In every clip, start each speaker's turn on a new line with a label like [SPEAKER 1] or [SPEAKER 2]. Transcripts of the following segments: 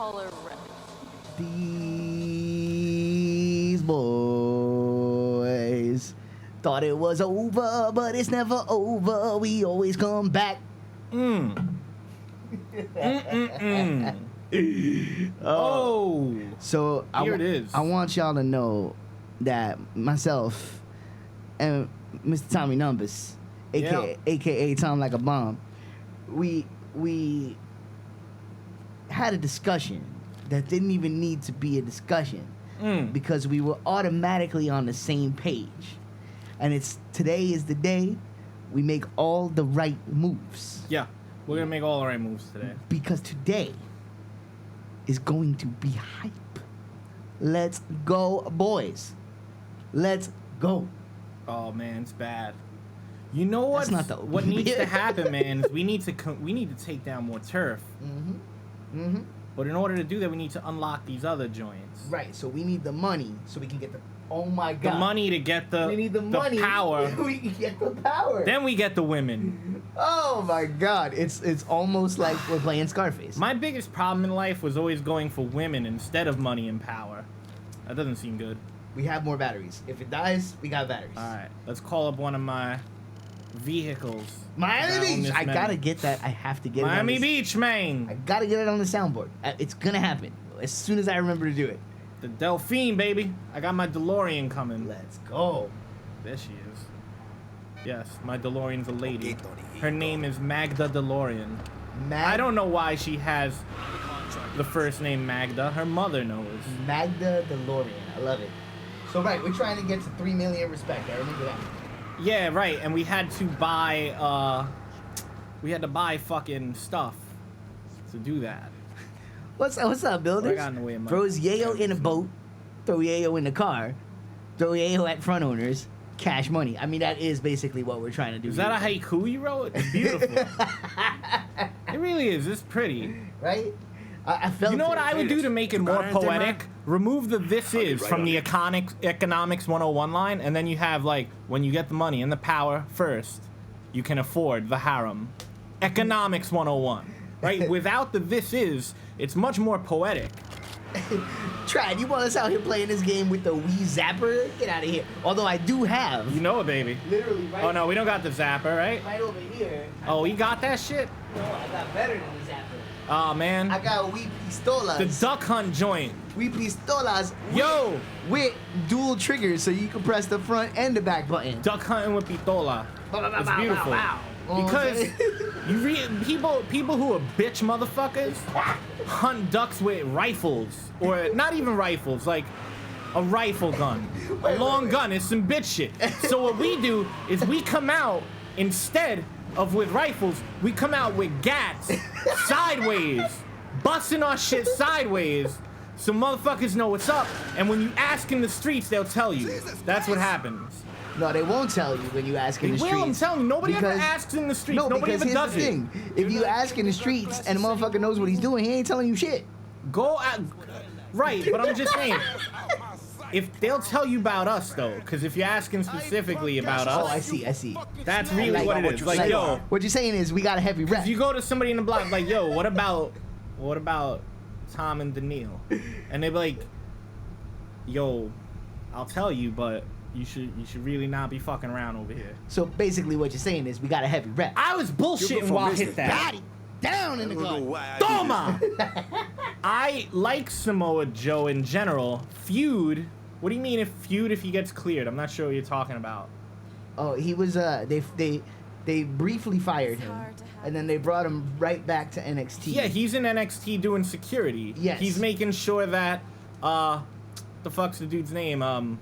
[SPEAKER 1] color red.
[SPEAKER 2] These boys thought it was over, but it's never over. We always come back.
[SPEAKER 3] Oh.
[SPEAKER 2] So
[SPEAKER 3] Here it is.
[SPEAKER 2] I want y'all to know that myself and Mr. Tommy Numbers, aka Tom Like a Bomb, we had a discussion that didn't even need to be a discussion because we were automatically on the same page. And today is the day we make all the right moves.
[SPEAKER 3] Yeah, we're gonna make all the right moves today.
[SPEAKER 2] Because today is going to be hype. Let's go, boys. Let's go.
[SPEAKER 3] Oh man, it's bad. You know what?
[SPEAKER 2] That's not the
[SPEAKER 3] what needs to happen, man, is we need to take down more turf. But in order to do that, we need to unlock these other joints.
[SPEAKER 2] Right. So we need the money so we can get the. Oh my God.
[SPEAKER 3] The money to get the.
[SPEAKER 2] We need the money.
[SPEAKER 3] Power.
[SPEAKER 2] We can get the power.
[SPEAKER 3] Then we get the women.
[SPEAKER 2] Oh my God. It's almost like we're playing Scarface.
[SPEAKER 3] My biggest problem in life was always going for women instead of money and power. That doesn't seem good.
[SPEAKER 2] We have more batteries. If it dies, we got batteries.
[SPEAKER 3] All right, let's call up one of my vehicles.
[SPEAKER 2] Miami Beach. I gotta get that. I have to get
[SPEAKER 3] Miami
[SPEAKER 2] it.
[SPEAKER 3] Beach, man.
[SPEAKER 2] I gotta get it on the soundboard. It's gonna happen as soon as I remember to do it.
[SPEAKER 3] The Delphine, baby. I got my DeLorean coming.
[SPEAKER 2] Let's go.
[SPEAKER 3] There she is. Yes, my DeLorean's a lady. Her name is Magda DeLorean. I don't know why she has the first name Magda. Her mother knows.
[SPEAKER 2] Magda DeLorean. I love it. So right, we're trying to get to 3 million respect. I remember that.
[SPEAKER 3] Yeah, right. And we had to buy fucking stuff to do that.
[SPEAKER 2] What's up, builders?
[SPEAKER 3] What I got in the way of my
[SPEAKER 2] Throws Yayo in a boat, throw Yayo in the car, throw Yayo at front owners, cash money. I mean, that is basically what we're trying to do.
[SPEAKER 3] Is that a haiku you wrote? It's beautiful. It really is. It's pretty.
[SPEAKER 2] Right? I felt.
[SPEAKER 3] You know what I would do to make it more poetic? Remove the "this is" from the economics 101 line, and then you have like, when you get the money and the power first, you can afford the harem. Economics 101, right? Without the "this is," it's much more poetic.
[SPEAKER 2] Tried. You want us out here playing this game with the Wii Zapper? Get out of here. Although I do have.
[SPEAKER 3] You know it, baby.
[SPEAKER 2] Literally, right?
[SPEAKER 3] Oh no, we don't got the Zapper, right?
[SPEAKER 2] Right over here.
[SPEAKER 3] Oh, he got that shit?
[SPEAKER 2] No, I got better than the Zapper.
[SPEAKER 3] Oh man.
[SPEAKER 2] I got Wii Pistolas.
[SPEAKER 3] The Duck Hunt joint.
[SPEAKER 2] Wii Pistolas.
[SPEAKER 3] Yo!
[SPEAKER 2] With dual triggers, so you can press the front and the back button.
[SPEAKER 3] Duck hunting with pistola. It's beautiful.
[SPEAKER 2] Oh,
[SPEAKER 3] Because people who are bitch motherfuckers hunt ducks with rifles, or not even rifles, like a rifle gun, a long gun. It's some bitch shit. So what we do is we come out instead of with rifles, we come out with gats sideways, busting our shit sideways, so motherfuckers know what's up. And when you ask in the streets, they'll tell you. That's what happens.
[SPEAKER 2] No, they won't tell you when you ask in the streets.
[SPEAKER 3] I'm telling you, nobody ever asks in the streets.
[SPEAKER 2] No,
[SPEAKER 3] Nobody
[SPEAKER 2] because
[SPEAKER 3] ever does
[SPEAKER 2] here's the
[SPEAKER 3] it.
[SPEAKER 2] thing. If you ask in the streets and the motherfucker knows what he's doing, he ain't telling you shit.
[SPEAKER 3] Go out. Right, but I'm just saying. If they'll tell you about us though, because if you're asking specifically about us,
[SPEAKER 2] Oh, I see.
[SPEAKER 3] that's really what it is. Like, yo,
[SPEAKER 2] what you're saying is we got a heavy rep.
[SPEAKER 3] if you go to somebody in the block, like, yo, what about Tom and Daniil? And they be like, yo, I'll tell you, but you should really not be fucking around over here.
[SPEAKER 2] So basically, what you're saying is we got a heavy rep.
[SPEAKER 3] I was bullshitting while I hit that.
[SPEAKER 2] Body down in the gun.
[SPEAKER 3] Toma! I like Samoa Joe in general. Feud. What do you mean if he gets cleared? I'm not sure what you're talking about.
[SPEAKER 2] Oh, he was they briefly fired him, and then they brought him right back to NXT.
[SPEAKER 3] Yeah, he's in NXT doing security.
[SPEAKER 2] Yes.
[SPEAKER 3] He's making sure that the fuck's the dude's name?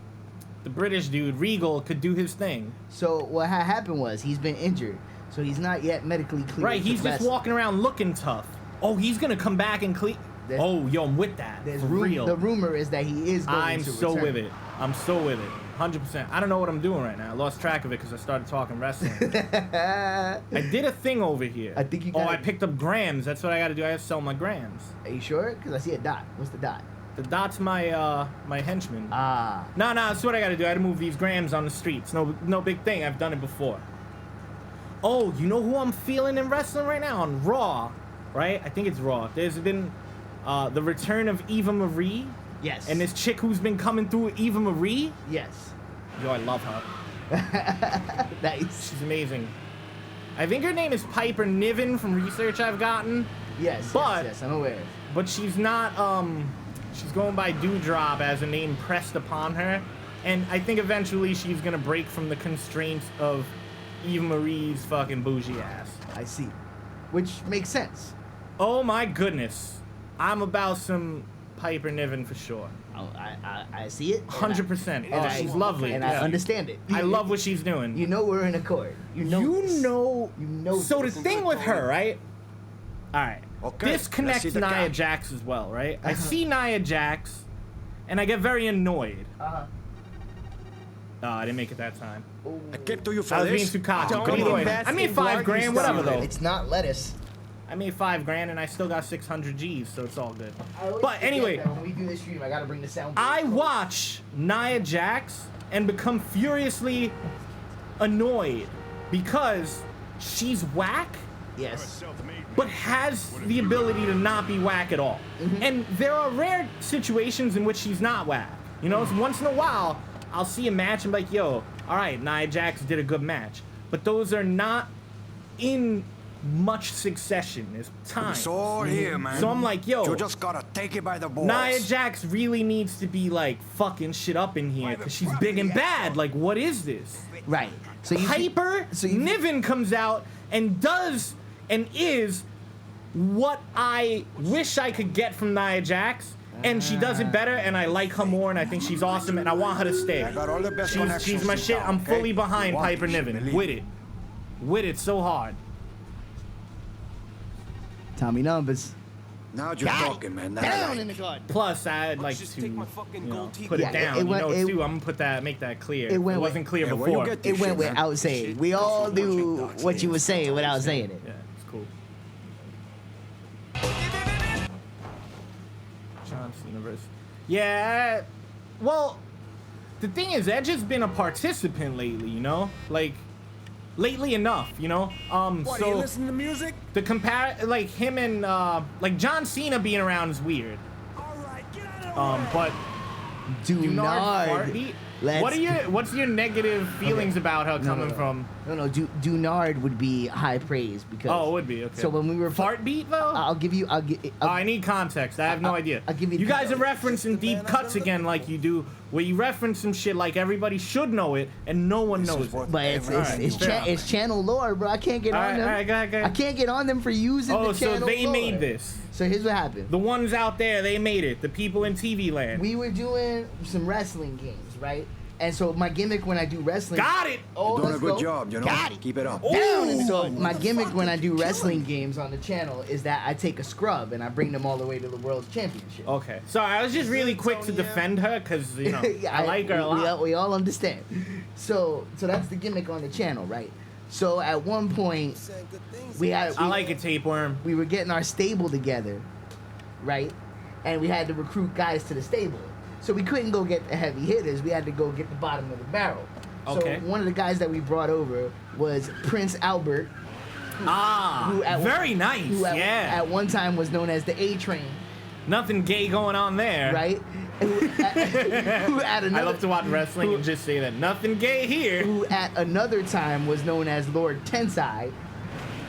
[SPEAKER 3] The British dude, Regal, could do his thing.
[SPEAKER 2] So what happened was he's been injured, so he's not yet medically cleared.
[SPEAKER 3] Right, he's just walking around looking tough. Oh, he's gonna come back and clear. Oh, yo, I'm with that. For real.
[SPEAKER 2] The rumor is that he is going
[SPEAKER 3] I'm
[SPEAKER 2] to
[SPEAKER 3] so
[SPEAKER 2] return.
[SPEAKER 3] with it. I'm so with it. 100%. I don't know what I'm doing right now. I lost track of it because I started talking wrestling. I did a thing over here.
[SPEAKER 2] I think you
[SPEAKER 3] Oh,
[SPEAKER 2] got
[SPEAKER 3] I picked up grams. That's what I got to do. I got to sell my grams.
[SPEAKER 2] Are you sure? Because I see a dot. What's the dot?
[SPEAKER 3] The dot's my my henchman.
[SPEAKER 2] Ah.
[SPEAKER 3] No, that's what I got to do. I got to move these grams on the streets. No big thing. I've done it before. Oh, you know who I'm feeling in wrestling right now? On Raw, right? I think it's Raw. There's been the return of Eva Marie.
[SPEAKER 2] Yes.
[SPEAKER 3] And this chick who's been coming through, Eva Marie.
[SPEAKER 2] Yes.
[SPEAKER 3] Yo, I love her.
[SPEAKER 2] Nice.
[SPEAKER 3] She's amazing. I think her name is Piper Niven from research I've gotten.
[SPEAKER 2] Yes.
[SPEAKER 3] But
[SPEAKER 2] yes, I'm aware.
[SPEAKER 3] But she's not. She's going by Dewdrop as a name pressed upon her, and I think eventually she's gonna break from the constraints of Eva Marie's fucking bougie ass.
[SPEAKER 2] I see. Which makes sense.
[SPEAKER 3] Oh my goodness, I'm about some Piper Niven for sure.
[SPEAKER 2] Oh, I see it.
[SPEAKER 3] 100%. She's lovely.
[SPEAKER 2] And I understand it.
[SPEAKER 3] I love what she's doing.
[SPEAKER 2] You know we're in accord. You know.
[SPEAKER 3] So the thing with her, right? All right.
[SPEAKER 1] Okay,
[SPEAKER 3] This connects
[SPEAKER 1] let's see the
[SPEAKER 3] Nia
[SPEAKER 1] guy.
[SPEAKER 3] Jax as well, right? I see Nia Jax, and I get very annoyed. I didn't make it that time.
[SPEAKER 1] I came to you for
[SPEAKER 3] I was being
[SPEAKER 1] this.
[SPEAKER 3] too cocky.
[SPEAKER 1] Don't
[SPEAKER 3] But either way,
[SPEAKER 1] invest
[SPEAKER 3] I made
[SPEAKER 1] in
[SPEAKER 3] $5
[SPEAKER 1] Blargy
[SPEAKER 3] grand, whatever
[SPEAKER 1] stuff.
[SPEAKER 3] though.
[SPEAKER 2] It's not lettuce.
[SPEAKER 3] I made $5 grand and I still got 600 G's, so it's all good.
[SPEAKER 2] I always
[SPEAKER 3] But
[SPEAKER 2] forget
[SPEAKER 3] anyway,
[SPEAKER 2] that when we do this stream, I gotta bring the sound.
[SPEAKER 3] I watch Nia Jax and become furiously annoyed because she's whack,
[SPEAKER 2] Yes.
[SPEAKER 3] but has the ability to not be whack at all. And there are rare situations in which she's not whack. You know, so once in a while, I'll see a match and be like, yo, all right, Nia Jax did a good match. But those are not in much succession. There's time.
[SPEAKER 1] It's all here, man.
[SPEAKER 3] So I'm like, yo,
[SPEAKER 1] You just gotta take it by the balls.
[SPEAKER 3] Nia Jax really needs to be like fucking shit up in here because she's big and bad. Like, what is this?
[SPEAKER 2] Right. So you
[SPEAKER 3] Piper Niven comes out and does and is what I wish I could get from Nia Jax, and she does it better, and I like her more, and I think she's awesome, and I want her to stay.
[SPEAKER 1] I got all the best
[SPEAKER 3] She's
[SPEAKER 1] connections
[SPEAKER 3] my
[SPEAKER 1] in
[SPEAKER 3] shit.
[SPEAKER 1] town,
[SPEAKER 3] I'm
[SPEAKER 1] okay?
[SPEAKER 3] fully behind
[SPEAKER 1] You want
[SPEAKER 3] Piper
[SPEAKER 1] this,
[SPEAKER 3] Niven.
[SPEAKER 1] believe
[SPEAKER 3] With it so hard.
[SPEAKER 2] Tommy numbers.
[SPEAKER 1] Now you're talking, man. Now I
[SPEAKER 2] Down
[SPEAKER 1] like
[SPEAKER 2] in the garden.
[SPEAKER 3] Plus, I'd like
[SPEAKER 4] just
[SPEAKER 3] to
[SPEAKER 4] take my fucking gold teeth?
[SPEAKER 3] put
[SPEAKER 2] Yeah,
[SPEAKER 3] it down.
[SPEAKER 2] it went-
[SPEAKER 3] you know,
[SPEAKER 2] it-
[SPEAKER 3] too. I'm gonna make that clear.
[SPEAKER 2] it went with-
[SPEAKER 3] wasn't clear
[SPEAKER 1] Yeah, where you
[SPEAKER 3] before.
[SPEAKER 1] get this
[SPEAKER 2] It went
[SPEAKER 1] shit, man?
[SPEAKER 2] without saying. We all knew what you were saying without saying it.
[SPEAKER 3] Yeah, it's cool. John Cena versus. Yeah. Well, the thing is, Edge has been a participant lately. You know, like lately enough. You know.
[SPEAKER 1] What, you
[SPEAKER 3] So
[SPEAKER 1] listen to music?
[SPEAKER 3] the like him and like John Cena being around is weird.
[SPEAKER 1] All right, get out of the way.
[SPEAKER 3] But Dunard
[SPEAKER 2] Dunard.
[SPEAKER 3] Fartbeat?
[SPEAKER 2] Let's-
[SPEAKER 3] What's your negative feelings about her coming
[SPEAKER 2] no.
[SPEAKER 3] from?
[SPEAKER 2] No, Dunard would be high praise because.
[SPEAKER 3] Oh, it would be okay.
[SPEAKER 2] So when we were
[SPEAKER 3] Fart beat though?
[SPEAKER 2] I'll give you.
[SPEAKER 3] I need context. I have no idea.
[SPEAKER 2] I'll give you
[SPEAKER 3] You
[SPEAKER 2] the
[SPEAKER 3] guys are
[SPEAKER 2] context.
[SPEAKER 3] referencing deep cuts again, like you do, where you reference some shit like everybody should know it and no one
[SPEAKER 1] This
[SPEAKER 3] knows
[SPEAKER 1] is
[SPEAKER 3] it.
[SPEAKER 1] what
[SPEAKER 2] But it's
[SPEAKER 1] everyone
[SPEAKER 2] it's,
[SPEAKER 1] knew.
[SPEAKER 2] it's channel lore, bro. I can't get on them.
[SPEAKER 3] All right, go ahead.
[SPEAKER 2] I can't get on them for using
[SPEAKER 3] Oh,
[SPEAKER 2] the
[SPEAKER 3] so
[SPEAKER 2] channel
[SPEAKER 3] they
[SPEAKER 2] lore.
[SPEAKER 3] made this.
[SPEAKER 2] So here's what happened.
[SPEAKER 3] The ones out there, they made it. The people in TV land.
[SPEAKER 2] We were doing some wrestling games, right? And so my gimmick when I do wrestling.
[SPEAKER 3] Got it.
[SPEAKER 2] Oh,
[SPEAKER 1] Doing a
[SPEAKER 2] let's
[SPEAKER 1] good
[SPEAKER 2] go.
[SPEAKER 1] job, you know?
[SPEAKER 2] Got it.
[SPEAKER 1] Keep it up.
[SPEAKER 2] Down and so
[SPEAKER 3] Ooh.
[SPEAKER 2] my gimmick when I do wrestling games on the channel is that I take a scrub and I bring them all the way to the world championship.
[SPEAKER 3] Okay. Sorry, I was just really quick to defend her because, you know,
[SPEAKER 2] Yeah,
[SPEAKER 3] I like her a lot.
[SPEAKER 2] We all understand. So that's the gimmick on the channel, right? So at one point we
[SPEAKER 3] I like it, Tapeworm.
[SPEAKER 2] we were getting our stable together, right? And we had to recruit guys to the stable. So we couldn't go get the heavy hitters. We had to go get the bottom of the barrel.
[SPEAKER 3] Okay.
[SPEAKER 2] So one of the guys that we brought over was Prince Albert,
[SPEAKER 3] Ah,
[SPEAKER 2] who at
[SPEAKER 3] very
[SPEAKER 2] one,
[SPEAKER 3] nice.
[SPEAKER 2] who
[SPEAKER 3] Yeah.
[SPEAKER 2] at one time was known as the A Train,
[SPEAKER 3] Nothing gay going on there.
[SPEAKER 2] right? Who at
[SPEAKER 3] I
[SPEAKER 2] another,
[SPEAKER 3] love to watch wrestling and just say that. Nothing gay here.
[SPEAKER 2] who at another time was known as Lord Tensai,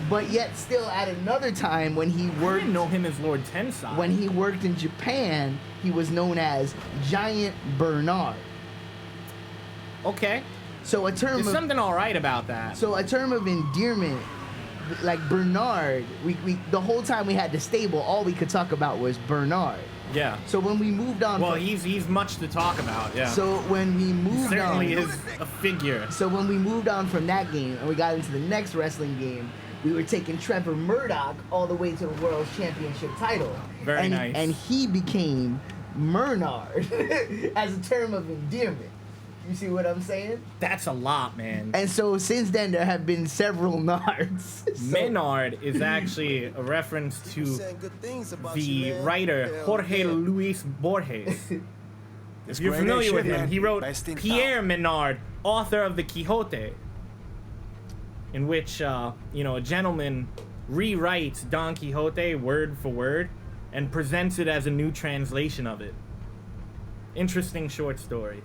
[SPEAKER 2] but yet still at another time when he
[SPEAKER 3] I
[SPEAKER 2] worked
[SPEAKER 3] didn't know him as Lord Tensai.
[SPEAKER 2] when he worked in Japan, he was known as Giant Bernard.
[SPEAKER 3] Okay.
[SPEAKER 2] So a term
[SPEAKER 3] There's
[SPEAKER 2] of
[SPEAKER 3] something all right about that.
[SPEAKER 2] so a term of endearment, like Bernard, we the whole time we had the stable, all we could talk about was Bernard.
[SPEAKER 3] Yeah.
[SPEAKER 2] So when we moved on,
[SPEAKER 3] Well,
[SPEAKER 2] from,
[SPEAKER 3] he's much to talk about. Yeah.
[SPEAKER 2] so when we moved
[SPEAKER 3] Certainly
[SPEAKER 2] on,
[SPEAKER 3] is a figure.
[SPEAKER 2] so when we moved on from that game and we got into the next wrestling game, we were taking Trevor Murdoch all the way to the World Championship title.
[SPEAKER 3] Very
[SPEAKER 2] and,
[SPEAKER 3] nice.
[SPEAKER 2] And he became Murnard as a term of endearment. You see what I'm saying?
[SPEAKER 3] That's a lot, man.
[SPEAKER 2] And so since then there have been several Nards. So-
[SPEAKER 3] Menard is actually a reference to the writer Jorge Luis Borges. If you're
[SPEAKER 1] great
[SPEAKER 3] familiar
[SPEAKER 1] shit,
[SPEAKER 3] with him,
[SPEAKER 1] man.
[SPEAKER 3] he wrote
[SPEAKER 1] Best in
[SPEAKER 3] Pierre Menard, author of the Quixote, in which a gentleman rewrites Don Quixote word for word, and presents it as a new translation of it. Interesting short story.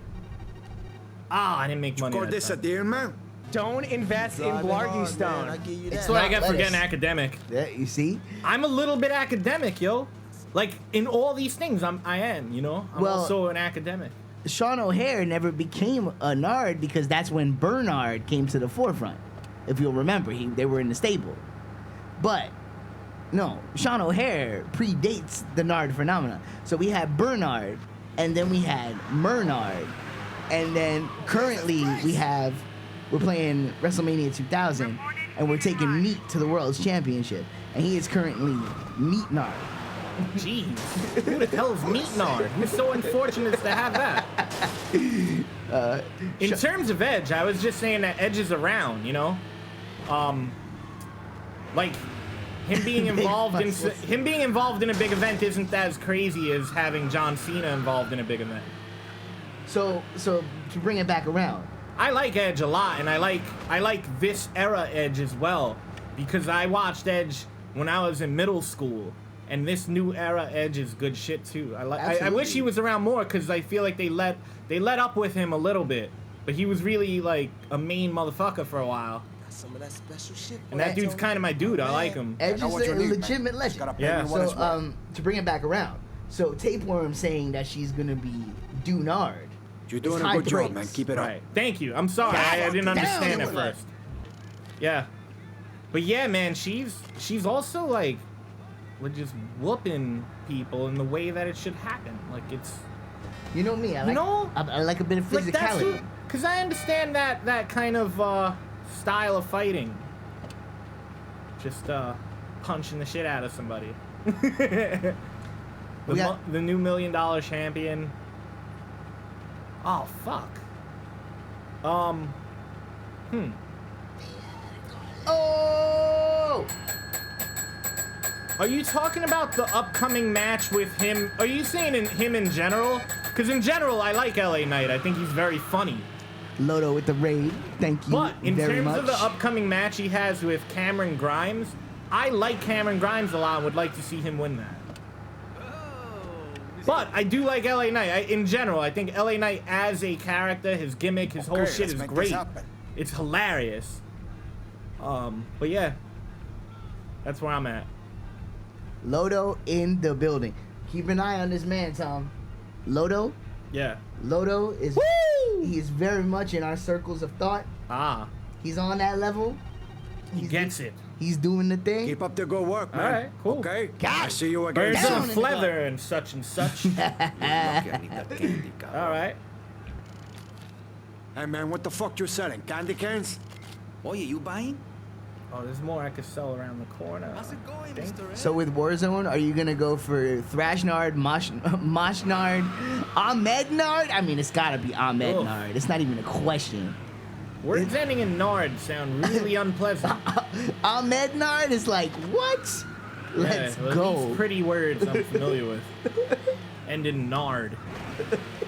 [SPEAKER 3] Ah, I didn't make money.
[SPEAKER 1] Call
[SPEAKER 3] that
[SPEAKER 1] this a
[SPEAKER 3] time.
[SPEAKER 1] deal, man?
[SPEAKER 4] Don't invest in Blargy Stone.
[SPEAKER 3] That's what I get for
[SPEAKER 2] lettuce.
[SPEAKER 3] getting academic.
[SPEAKER 2] Yeah, you see?
[SPEAKER 3] I'm a little bit academic, yo. Like in all these things, I am. You know, I'm
[SPEAKER 2] Well-
[SPEAKER 3] also an academic.
[SPEAKER 2] Sean O'Hare never became a Nard because that's when Bernard came to the forefront. If you'll remember, they were in the stable. But no, Sean O'Hare predates the Nard phenomenon. So we had Bernard, and then we had Mernard, and then currently we're playing WrestleMania 2000, and we're taking Meat to the World's Championship, and he is currently Meat Nard.
[SPEAKER 3] Jeez, who the hell is Meat Nard? Who's so unfortunate to have that? In terms of Edge, I was just saying that Edge is around, you know? Like, him being involved in a big event isn't as crazy as having John Cena involved in a big event.
[SPEAKER 2] So to bring it back around,
[SPEAKER 3] I like Edge a lot, and I like this era Edge as well, because I watched Edge when I was in middle school. And this new era Edge is good shit too. I wish he was around more because I feel like they let up with him a little bit, but he was really like a main motherfucker for a while.
[SPEAKER 4] Some of that special shit.
[SPEAKER 3] And that dude's kind of my dude. I like him.
[SPEAKER 2] Edge
[SPEAKER 1] know
[SPEAKER 2] is
[SPEAKER 1] what
[SPEAKER 2] a
[SPEAKER 1] you need, man.
[SPEAKER 2] legitimate legend.
[SPEAKER 1] Gotta pay
[SPEAKER 3] Yeah.
[SPEAKER 1] me what it's worth.
[SPEAKER 2] So to bring it back around, so Tapeworm saying that she's gonna be Dunard.
[SPEAKER 1] You're doing
[SPEAKER 2] high
[SPEAKER 1] a good job,
[SPEAKER 2] praise.
[SPEAKER 1] man. Keep it up.
[SPEAKER 3] Right. Thank you. I'm sorry. I didn't
[SPEAKER 2] Down,
[SPEAKER 3] understand at
[SPEAKER 2] you were
[SPEAKER 3] first. Yeah. But yeah, man, she's also like, we're just whooping people in the way that it should happen. Like it's.
[SPEAKER 2] You know me. I like a bit of
[SPEAKER 3] Like that's
[SPEAKER 2] physicality.
[SPEAKER 3] because I understand that kind of style of fighting. Just punching the shit out of somebody. The new $1 million champion. Oh fuck.
[SPEAKER 2] Oh!
[SPEAKER 3] Are you talking about the upcoming match with him? Are you saying him in general? Because in general, I like LA Knight. I think he's very funny.
[SPEAKER 2] Lodo with the raid. Thank you
[SPEAKER 3] But in
[SPEAKER 2] very
[SPEAKER 3] terms
[SPEAKER 2] much.
[SPEAKER 3] of the upcoming match he has with Cameron Grimes, I like Cameron Grimes a lot and would like to see him win that. But I do like LA Knight. In general, I think LA Knight as a character, his gimmick, his whole
[SPEAKER 1] Okay,
[SPEAKER 3] shit
[SPEAKER 1] let's
[SPEAKER 3] is
[SPEAKER 1] make this
[SPEAKER 3] great.
[SPEAKER 1] happen.
[SPEAKER 3] It's hilarious. But yeah, that's where I'm at.
[SPEAKER 2] Lodo in the building. Keep an eye on this man, Tom. Lodo
[SPEAKER 3] Yeah.
[SPEAKER 2] is he's very much in our circles of thought.
[SPEAKER 3] Ah,
[SPEAKER 2] He's on that level.
[SPEAKER 3] he gets it.
[SPEAKER 2] He's doing the thing.
[SPEAKER 1] Keep up the good work, man.
[SPEAKER 3] All right, cool.
[SPEAKER 1] Okay?
[SPEAKER 2] Got
[SPEAKER 1] I
[SPEAKER 2] it.
[SPEAKER 1] see you again.
[SPEAKER 3] Birds
[SPEAKER 2] Down
[SPEAKER 3] of
[SPEAKER 2] in
[SPEAKER 3] a
[SPEAKER 2] the
[SPEAKER 3] feather and such and such. All right.
[SPEAKER 1] Hey, man, what the fuck you selling? Candy cans?
[SPEAKER 5] Oh, yeah, you buying?
[SPEAKER 3] Oh, there's more I could sell around the corner.
[SPEAKER 5] How's it going, Mr. Ed?
[SPEAKER 2] So with Warzone, are you gonna go for Thrashnard, Moshnard, Ahmednard? I mean, it's gotta be Ahmednard. It's not even a question.
[SPEAKER 3] Words ending in Nard sound really unpleasant.
[SPEAKER 2] Ahmednard is like, what? Let's
[SPEAKER 3] Yeah, well,
[SPEAKER 2] go.
[SPEAKER 3] These pretty words I'm familiar with. End in Nard.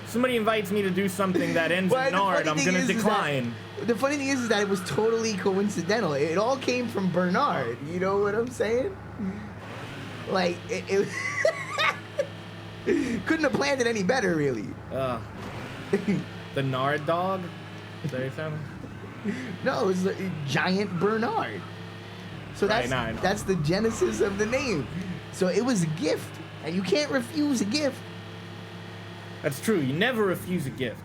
[SPEAKER 3] Somebody invites me to do something that ends
[SPEAKER 2] But
[SPEAKER 3] in
[SPEAKER 2] the
[SPEAKER 3] Nard,
[SPEAKER 2] funny
[SPEAKER 3] I'm
[SPEAKER 2] thing
[SPEAKER 3] gonna
[SPEAKER 2] is that-
[SPEAKER 3] decline.
[SPEAKER 2] The funny thing is that it was totally coincidental. It all came from Bernard. You know what I'm saying? Like, it couldn't have planned it any better, really.
[SPEAKER 3] The Nard dog? Is that what you're saying?
[SPEAKER 2] No, it was a giant Bernard. So
[SPEAKER 3] Right,
[SPEAKER 2] that's
[SPEAKER 3] no, I know.
[SPEAKER 2] that's the genesis of the name. So it was a gift, and you can't refuse a gift.
[SPEAKER 3] That's true. You never refuse a gift.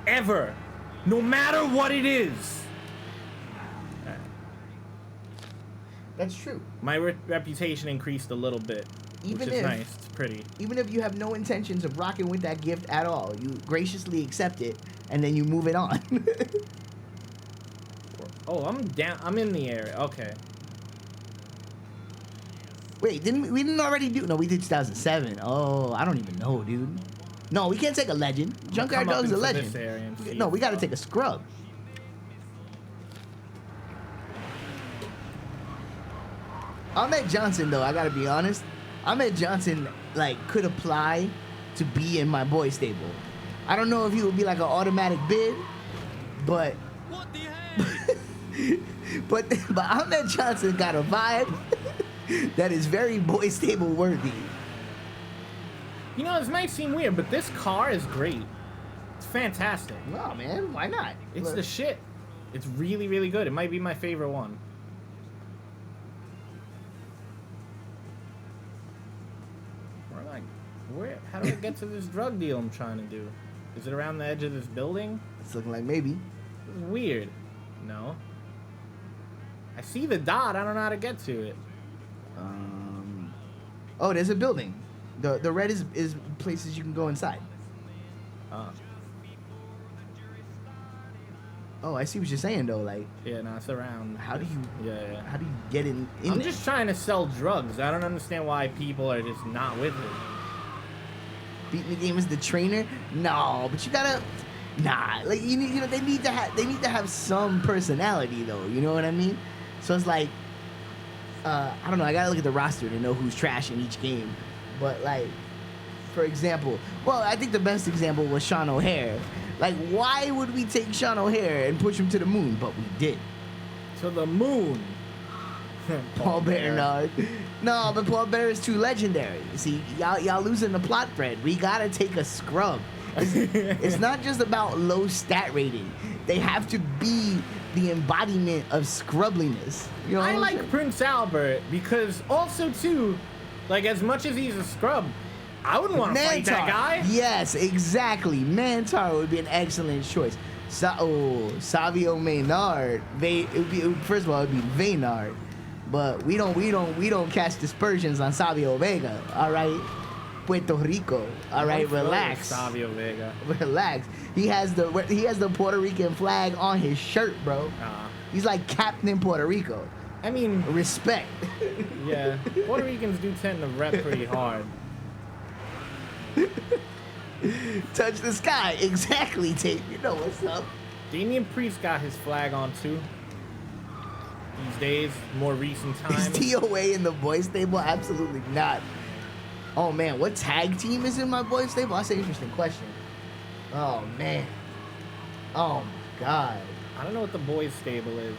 [SPEAKER 3] Ever. No matter what it is.
[SPEAKER 2] That's true.
[SPEAKER 3] My reputation increased a little bit.
[SPEAKER 2] Even
[SPEAKER 3] which is
[SPEAKER 2] if-
[SPEAKER 3] nice. It's pretty.
[SPEAKER 2] Even if you have no intentions of rocking with that gift at all, you graciously accept it, and then you move it on.
[SPEAKER 3] Oh, I'm down. I'm in the area. Okay.
[SPEAKER 2] Wait, we didn't already do? No, we did 2007. Oh, I don't even know, dude. No, we can't take a legend. Junkyard
[SPEAKER 3] come up
[SPEAKER 2] Dog's a
[SPEAKER 3] into
[SPEAKER 2] legend.
[SPEAKER 3] this area and see
[SPEAKER 2] No,
[SPEAKER 3] if,
[SPEAKER 2] we got to take a scrub. Ahmed Johnson, though, I gotta be honest. Ahmed Johnson, like, could apply to be in my boy stable. I don't know if he would be like an automatic bid, but but Ahmed Johnson got a vibe that is very boy stable worthy.
[SPEAKER 3] You know, this might seem weird, but this car is great. It's fantastic.
[SPEAKER 2] No, man, why not?
[SPEAKER 3] It's the shit. It's really, really good. It might be my favorite one. How do I get to this drug deal I'm trying to do? Is it around the edge of this building?
[SPEAKER 2] It's looking like maybe.
[SPEAKER 3] It's weird. No. I see the dot. I don't know how to get to it.
[SPEAKER 2] Oh, there's a building. The red is places you can go inside. Oh, I see what you're saying though. Like,
[SPEAKER 3] yeah, no, it's around.
[SPEAKER 2] how do you?
[SPEAKER 3] Yeah.
[SPEAKER 2] How do you get in?
[SPEAKER 3] I'm
[SPEAKER 2] there?
[SPEAKER 3] just trying to sell drugs. I don't understand why people are just not with it.
[SPEAKER 2] Beating the game as the trainer? No, but you gotta. Nah, like you know they need to have some personality though. You know what I mean? So it's like, I don't know. I gotta look at the roster to know who's trash in each game. But like, for example, well, I think the best example was Sean O'Hare. Like, why would we take Sean O'Hare and push him to the moon? But we did.
[SPEAKER 3] To the moon.
[SPEAKER 2] Paul Bernard. No, but Paul Bear is too legendary. See, y'all losing the plot thread. We gotta take a scrub. It's not just about low stat rating. They have to be the embodiment of scrubliness. You know what
[SPEAKER 3] I
[SPEAKER 2] I'm
[SPEAKER 3] like
[SPEAKER 2] saying?
[SPEAKER 3] Prince Albert because also too, like as much as he's a scrub, I wouldn't want to fight that guy.
[SPEAKER 2] Yes, exactly. Mantar would be an excellent choice. Savio Maynard. First of all, it'd be Vaynard. But we don't cast dispersions on Savio Vega, all right? Puerto Rico, all right? Relax.
[SPEAKER 3] Savio Vega.
[SPEAKER 2] Relax. He has the Puerto Rican flag on his shirt, bro. He's like Captain Puerto Rico.
[SPEAKER 3] I mean,
[SPEAKER 2] respect.
[SPEAKER 3] Yeah, Puerto Ricans do tend to rep pretty hard.
[SPEAKER 2] Touch the sky, exactly. Tate, you know what's up.
[SPEAKER 3] Damian Priest got his flag on too. These days, more recent times.
[SPEAKER 2] Is TOA in the boys stable? Absolutely not. Oh man, what tag team is in my boys stable? That's an interesting question. Oh man. Oh my god.
[SPEAKER 3] I don't know what the boys stable is.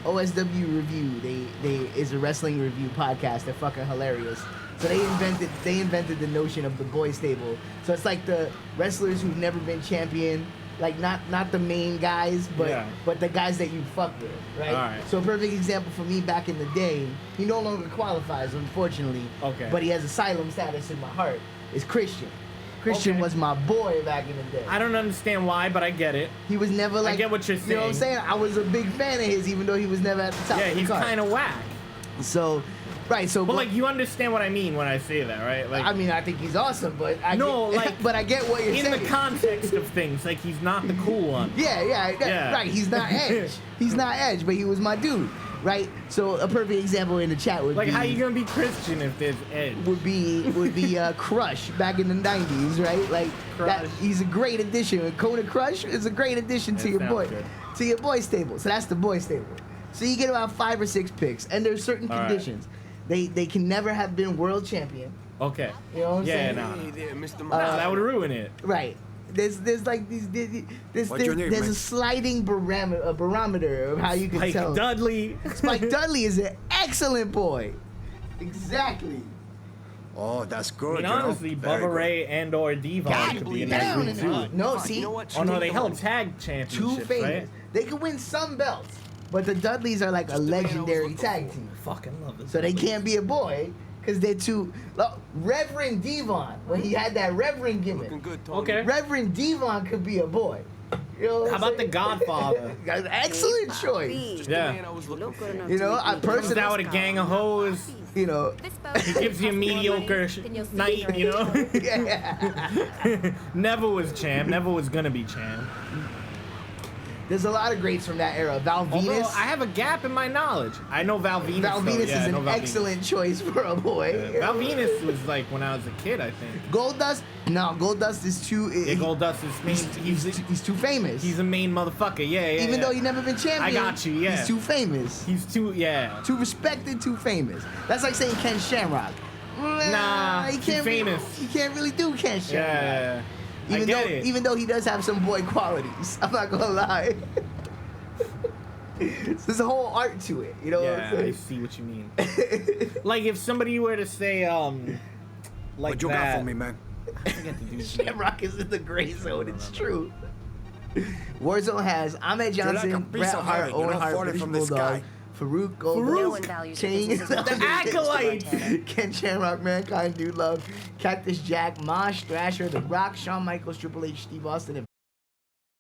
[SPEAKER 2] OSW Review. They is a wrestling review podcast. They're fucking hilarious. So they invented the notion of the boys stable. So it's like the wrestlers who've never been champion. Like not the main guys, but the guys that you fuck with, right?
[SPEAKER 3] All right.
[SPEAKER 2] So a perfect example for me back in the day, he no longer qualifies, unfortunately.
[SPEAKER 3] Okay.
[SPEAKER 2] But he has asylum status in my heart. Is Christian. Christian was my boy back in the day.
[SPEAKER 3] I don't understand why, but I get it.
[SPEAKER 2] He was never like.
[SPEAKER 3] I get what you're saying.
[SPEAKER 2] You know what I'm saying? I was a big fan of his, even though he was never at the top.
[SPEAKER 3] Yeah,
[SPEAKER 2] of the
[SPEAKER 3] he's
[SPEAKER 2] card.
[SPEAKER 3] kind of whack.
[SPEAKER 2] So, right. So,
[SPEAKER 3] but like, you understand what I mean when I say that, right? Like,
[SPEAKER 2] I mean, I think he's awesome, but
[SPEAKER 3] but
[SPEAKER 2] I get what you're saying.
[SPEAKER 3] In the context of things, like he's not the cool one.
[SPEAKER 2] Yeah. Right. He's not Edge. He's not Edge, but he was my dude. Right. So a perfect example in the chat would
[SPEAKER 3] like
[SPEAKER 2] be
[SPEAKER 3] how you gonna be Christian if there's Edge?
[SPEAKER 2] Would be Crush back in the '90s, right? Like that. He's a great addition. Kona Crush is a great addition to your boy, to your boy stable. So that's the boy stable. So you get about 5 or 6 picks, and there's certain conditions. Right. They can never have been world champion.
[SPEAKER 3] Okay.
[SPEAKER 2] You know what I'm saying?
[SPEAKER 3] That would ruin it.
[SPEAKER 2] Right. There's like there's a sliding barometer of how you can
[SPEAKER 3] Spike
[SPEAKER 2] tell.
[SPEAKER 3] Dudley.
[SPEAKER 2] Spike Dudley is an excellent boy. Exactly.
[SPEAKER 1] Oh, that's good.
[SPEAKER 3] I mean, honestly, Bubba Ray and or Devon could be in that group too.
[SPEAKER 2] No, see.
[SPEAKER 4] You know what?
[SPEAKER 3] Oh no, they held tag
[SPEAKER 2] Too
[SPEAKER 3] championships,
[SPEAKER 2] famous.
[SPEAKER 3] right?
[SPEAKER 2] They can win some belts, but the Dudleys are like a legendary tag team.
[SPEAKER 3] Fucking love this.
[SPEAKER 2] So they can't be a boy because they're too. Look, Reverend Devon, when he had that Reverend gimmick.
[SPEAKER 3] Okay.
[SPEAKER 2] Reverend Devon could be a boy. You know what
[SPEAKER 3] How
[SPEAKER 2] I'm
[SPEAKER 3] about the
[SPEAKER 2] saying?
[SPEAKER 3] Godfather?
[SPEAKER 2] Excellent choice.
[SPEAKER 3] Yeah.
[SPEAKER 2] You know, I
[SPEAKER 3] Comes
[SPEAKER 2] personally,
[SPEAKER 3] out with a gang of hoes.
[SPEAKER 2] you know,
[SPEAKER 3] He gives you a mediocre night, you know?
[SPEAKER 2] yeah.
[SPEAKER 3] Never was champ. Never was gonna be champ.
[SPEAKER 2] There's a lot of greats from that era. Val
[SPEAKER 3] Although
[SPEAKER 2] Venus.
[SPEAKER 3] I have a gap in my knowledge. I know Val Venus.
[SPEAKER 2] Val
[SPEAKER 3] though.
[SPEAKER 2] Venus
[SPEAKER 3] Yeah, I
[SPEAKER 2] is
[SPEAKER 3] know
[SPEAKER 2] an
[SPEAKER 3] Val Venus.
[SPEAKER 2] excellent choice for a boy.
[SPEAKER 3] Val Venus was like when I was a kid, I think.
[SPEAKER 2] Goldust, no, Goldust is too.
[SPEAKER 3] Yeah, Goldust is main.
[SPEAKER 2] He's too famous.
[SPEAKER 3] He's a main motherfucker. Yeah.
[SPEAKER 2] Even though he never been champion.
[SPEAKER 3] I got you. Yeah.
[SPEAKER 2] He's too famous.
[SPEAKER 3] He's too. Yeah.
[SPEAKER 2] Too respected, too famous. That's like saying Ken Shamrock.
[SPEAKER 3] Nah,
[SPEAKER 2] he
[SPEAKER 3] too
[SPEAKER 2] can't
[SPEAKER 3] famous.
[SPEAKER 2] He can't really do Ken Shamrock.
[SPEAKER 3] Yeah.
[SPEAKER 2] Even though he does have some boy qualities. I'm not gonna lie. There's a whole art to it, you know what I'm
[SPEAKER 3] Yeah,
[SPEAKER 2] saying?
[SPEAKER 3] I see what you mean. Like if somebody were to say, like
[SPEAKER 1] What you got
[SPEAKER 3] that,
[SPEAKER 1] for me, man?
[SPEAKER 3] I forget the dude's name.
[SPEAKER 2] Shamrock is in the gray zone. It's true. Warzone has Ahmed Johnson,
[SPEAKER 1] like a piece
[SPEAKER 2] Bret
[SPEAKER 1] of
[SPEAKER 2] Hart,
[SPEAKER 1] herring, you
[SPEAKER 2] Owen
[SPEAKER 1] know,
[SPEAKER 2] Hart,
[SPEAKER 1] falling
[SPEAKER 2] British
[SPEAKER 1] from the
[SPEAKER 2] Bulldog,
[SPEAKER 1] sky.
[SPEAKER 2] Farouk Goldberg,
[SPEAKER 6] No one values
[SPEAKER 2] King,
[SPEAKER 6] differences as much as
[SPEAKER 3] The acolytes.
[SPEAKER 6] Montana.
[SPEAKER 2] Ken Shamrock, Mankind, Dude Love, Cactus Jack, Mosh, Thrasher, The Rock, Shawn Michaels, Triple H, Steve Austin, and